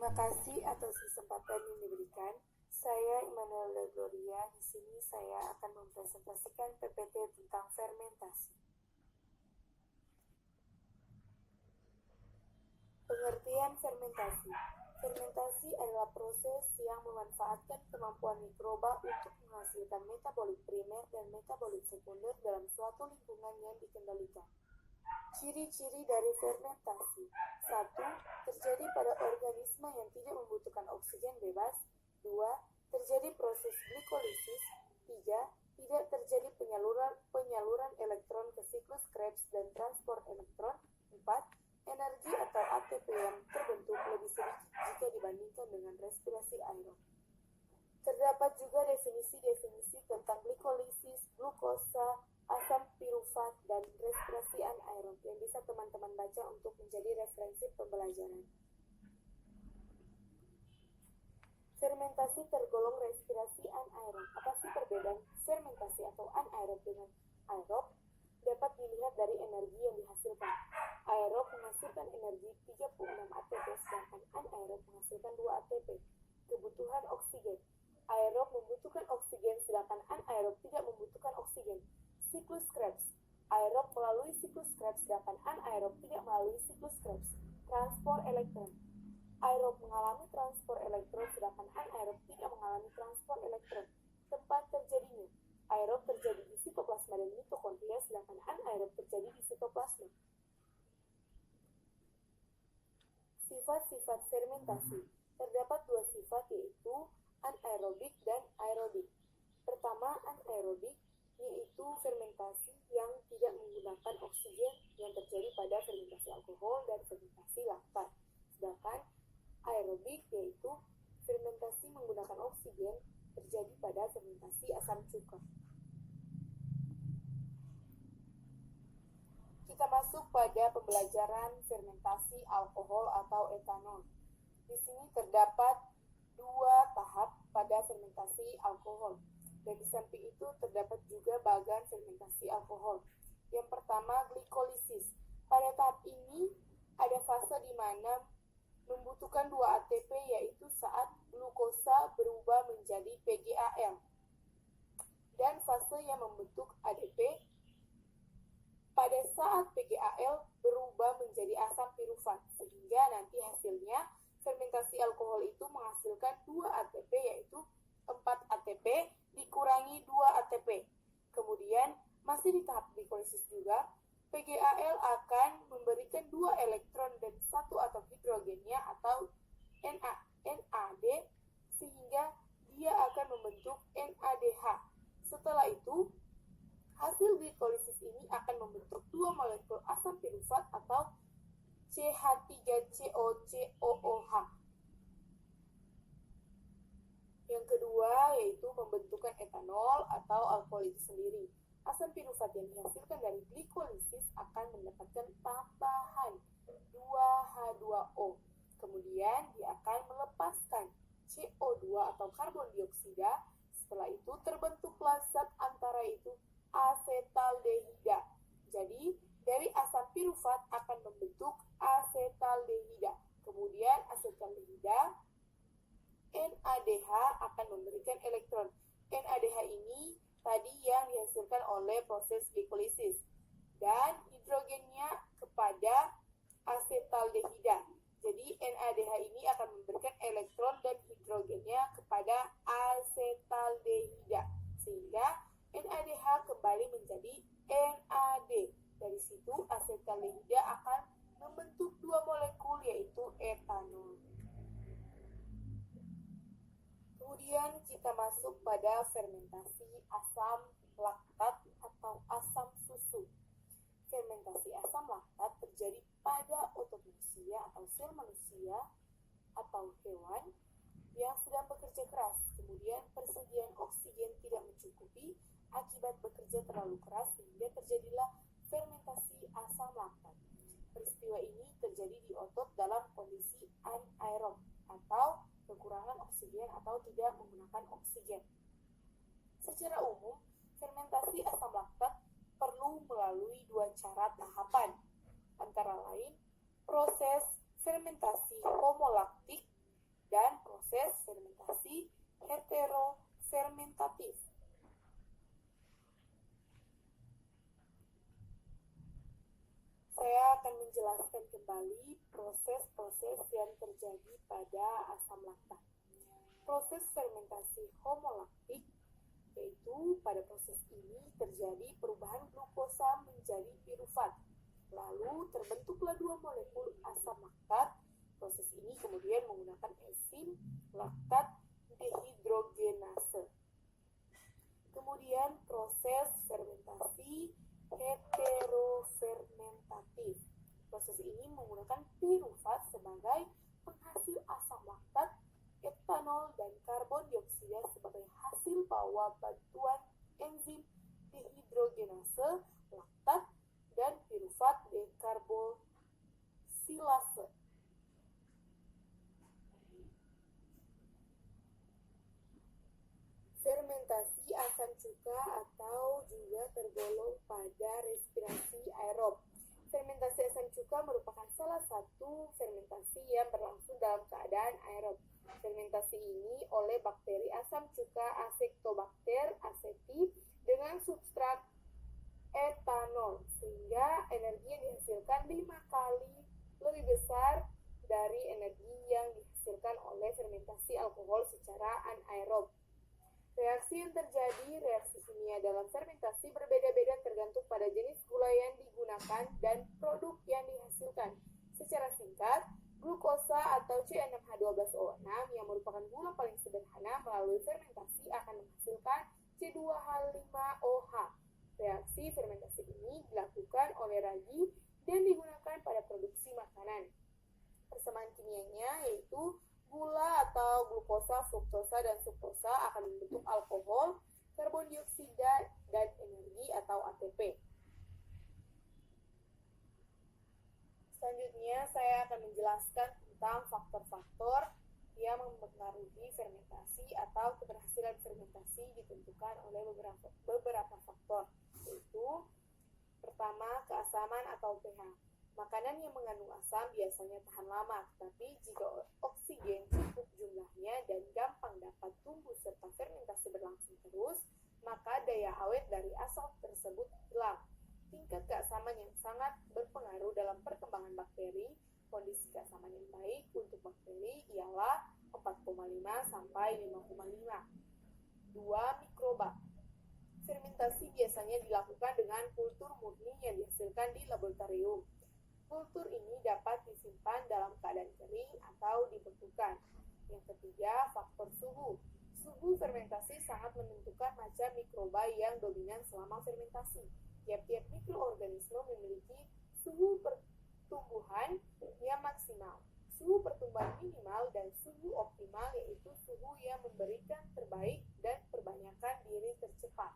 Terima kasih atas kesempatan yang diberikan. Saya Immanuel de Gloria. Di sini saya akan mempresentasikan PPT tentang fermentasi. Pengertian fermentasi. Fermentasi adalah proses yang memanfaatkan kemampuan mikroba untuk menghasilkan metabolit primer dan metabolit sekunder dalam suatu lingkungan yang dikendalikan. Ciri-ciri dari fermentasi. 1. Terjadi pada organisme yang tidak membutuhkan oksigen bebas. 2. Terjadi proses glikolisis. 3. Tidak terjadi penyaluran elektron ke siklus Krebs dan transport elektron. 4. Energi atau ATP yang terbentuk lebih sedikit jika dibandingkan dengan respirasi aerob. Terdapat juga definisi-definisi tentang glikolisis, glukosa, asam pirufat, dan respirasi anaerob yang bisa teman-teman baca untuk menjadi referensi pembelajaran. Fermentasi tergolong respirasi anaerob. Apa sih perbedaan fermentasi atau anaerob dengan aerob? Dapat dilihat dari energi yang dihasilkan. Aerob menghasilkan energi 36 ATP, sedangkan anaerob menghasilkan 2 ATP. Kebutuhan oksigen. Aerob membutuhkan oksigen, sedangkan anaerob tidak membutuhkan oksigen. Siklus Krebs. Aerob melalui siklus Krebs, sedangkan anaerob tidak melalui siklus Krebs. Transport elektron. Aerob mengalami transport elektron, sedangkan anaerob tidak mengalami transport elektron. Tempat terjadinya. Aerob terjadi di sitoplasma dan mitokondria, sedangkan anaerob terjadi di sitoplasma. Sifat-sifat fermentasi. Terdapat 2 sifat, yaitu anaerobik dan aerobik. Pertama, anaerobik, yaitu fermentasi yang tidak menggunakan oksigen yang terjadi pada fermentasi alkohol dan fermentasi laktat. Sedangkan aerobik, yaitu fermentasi menggunakan oksigen terjadi pada fermentasi asam cuka. Kita masuk pada pembelajaran fermentasi alkohol atau etanol. Di sini terdapat 2 tahap pada fermentasi alkohol. Dan di samping itu terdapat juga bagan fermentasi alkohol. Yang pertama, glikolisis. Pada tahap ini ada fase di mana membutuhkan 2 ATP, yaitu saat glukosa berubah menjadi PGAL. Dan fase yang membentuk ADP pada saat PGAL berubah menjadi asam pirufat, sehingga nanti hasilnya fermentasi alkohol itu menghasilkan 2 ATP, yaitu 4 ATP dikurangi 2 ATP. Kemudian masih di tahap glikolisis juga, PGAL akan memberikan 2 elektron dan 1 atom hidrogennya atau NAD, sehingga dia akan membentuk NADH. Setelah itu, hasil glikolisis ini akan membentuk 2 molekul asam pirufat atau CH3COCOOH. Yang kedua yaitu pembentukan etanol atau alkohol itu sendiri. Asam pirufat yang dihasilkan dari glikolisis akan mendapatkan tambahan 2H2O. Kemudian dia akan melepaskan CO2 atau karbon dioksida. Setelah itu terbentuklah zat antara itu asetaldehida. Jadi dari asam pirufat akan membentuk asetaldehida. Kemudian asetaldehida NADH akan memberikan elektron. NADH ini tadi yang dihasilkan oleh proses glikolisis. Dan hidrogennya kepada asetaldehida. Jadi NADH ini akan memberikan elektron dan hidrogennya kepada asetaldehida. Sehingga NADH kembali menjadi NAD. Dari situ asetaldehida akan membentuk 2 molekul, yaitu etanol. Kemudian kita masuk pada fermentasi asam laktat atau asam susu. Fermentasi asam laktat terjadi pada otot manusia atau sel manusia atau hewan yang sedang bekerja keras. Kemudian persediaan oksigen tidak mencukupi akibat bekerja terlalu keras, sehingga terjadilah fermentasi asam laktat. Peristiwa ini terjadi di otot dalam kondisi anaerob atau kekurangan oksigen atau tidak menggunakan oksigen. Secara umum, fermentasi asam laktat perlu melalui 2 cara tahapan, antara lain proses fermentasi homolaktik proses fermentasi heterofermentatif. Saya akan menjelaskan kembali proses-proses yang terjadi pada asam laktat. Proses fermentasi homolaktik, yaitu pada proses ini terjadi perubahan glukosa menjadi pirufat. Lalu terbentuklah dua molekul asam laktat. Proses ini kemudian menggunakan enzim laktat dehidrogenase. Kemudian proses fermentasi heterofermentatif. Proses ini menggunakan pirufat sebagai penghasil asam laktat, etanol dan karbon dioksida sebagai hasil bahwa bantuan enzim dehidrogenase laktat dan pirufat dekarboksilase. Fermentasi asam cuka atau juga tergolong pada respirasi aerob. Fermentasi asam cuka merupakan salah satu fermentasi yang berlangsung dalam keadaan aerob. Fermentasi ini oleh bakteri asam cuka Acetobacter aceti dengan substrat etanol, sehingga energi yang dihasilkan 5 kali lebih besar dari energi yang dihasilkan oleh fermentasi alkohol secara anaerob. Reaksi yang terjadi, reaksi kimia dalam fermentasi berbeda-beda tergantung pada jenis gula yang digunakan dan produk yang dihasilkan. Secara singkat, glukosa atau C6H12O6 yang merupakan gula paling sederhana melalui fermentasi akan menghasilkan C2H5OH. Reaksi fermentasi ini dilakukan oleh ragi dan digunakan pada produksi makanan. Persamaan kimianya yaitu gula atau glukosa, fruktosa, dan sukrosa akan membentuk alkohol, karbon dioksida, dan energi atau ATP. Selanjutnya, saya akan menjelaskan tentang faktor-faktor yang mempengaruhi fermentasi atau keberhasilan fermentasi ditentukan oleh beberapa faktor, yaitu pertama, keasaman atau pH. Makanan yang mengandung asam biasanya tahan lama, tetapi jika oksigen cukup jumlahnya dan gampang dapat tumbuh serta fermentasi berlangsung terus, maka daya awet dari asam tersebut hilang. Tingkat keasaman yang sangat berpengaruh dalam perkembangan bakteri. Kondisi keasaman yang baik untuk bakteri ialah 4,5 sampai 5,5. 2. Mikroba. Fermentasi biasanya dilakukan dengan kultur murni yang dihasilkan di laboratorium. Kultur ini dapat disimpan dalam keadaan kering atau dibekukan. Yang ketiga, faktor suhu. Suhu fermentasi sangat menentukan macam mikroba yang dominan selama fermentasi. Tiap-tiap mikroorganisme memiliki suhu pertumbuhan yang maksimal, suhu pertumbuhan minimal, dan suhu optimal, yaitu suhu yang memberikan terbaik dan perbanyakan diri tercepat.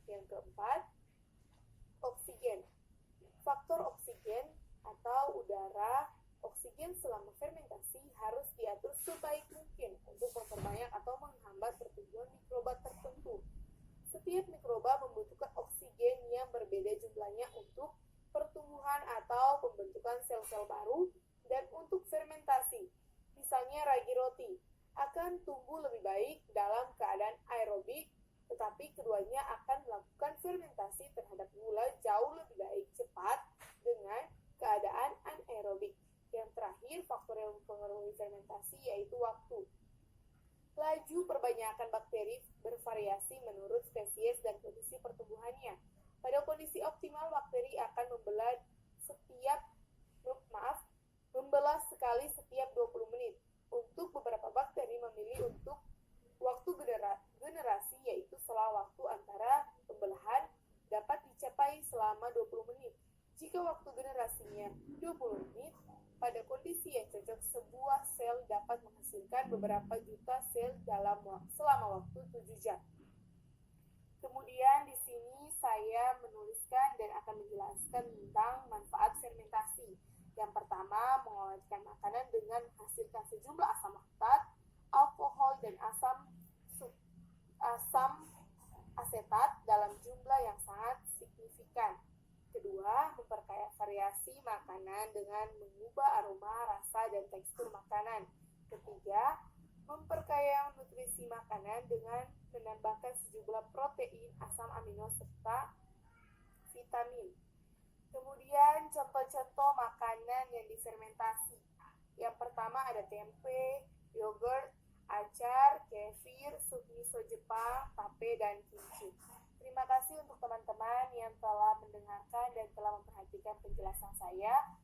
Yang keempat, oksigen. Faktor oksigen atau udara, oksigen selama fermentasi harus diatur sebaik mungkin untuk memperbanyak atau menghambat pertumbuhan mikroba tertentu. Setiap mikroba membutuhkan oksigen yang berbeda jumlahnya untuk pertumbuhan atau pembentukan sel-sel baru dan untuk fermentasi. Misalnya ragi roti akan tumbuh lebih baik dalam keadaan aerobik, tetapi keduanya akan melakukan fermentasi terhadap gula jauh lebih baik cepat dengan keadaan anaerobik. Yang terakhir, faktor yang mempengaruhi fermentasi yaitu waktu. Laju perbanyakan bakteri bervariasi menurut spesies dan kondisi pertumbuhannya. Pada kondisi optimal, bakteri akan membelah sekali setiap 20 menit. Untuk beberapa bakteri memilih untuk waktu generasi, yaitu setelah waktu antara pembelahan dapat dicapai selama 20 menit. Jika waktu generasinya 20 menit, pada kondisi yang cocok, sebuah sel dapat menghasilkan beberapa juta sel selama waktu 7 jam. Kemudian di sini saya menuliskan dan akan menjelaskan tentang manfaat fermentasi. Yang pertama, mengawetkan makanan dengan menghasilkan sejumlah asam laktat, alkohol, dan asam asetat dalam jumlah yang sangat signifikan. Kedua, memperkaya variasi makanan dengan mengubah aroma, rasa, dan tekstur makanan. Ketiga, memperkaya nutrisi makanan dengan menambahkan sejumlah protein, asam amino, serta vitamin. Kemudian contoh-contoh makanan yang difermentasi. Yang pertama ada tempe, yogurt, acar, kefir, sup miso Jepang, tape, dan kimchi. Terima kasih untuk teman-teman yang telah mendengarkan dan telah memperhatikan penjelasan saya.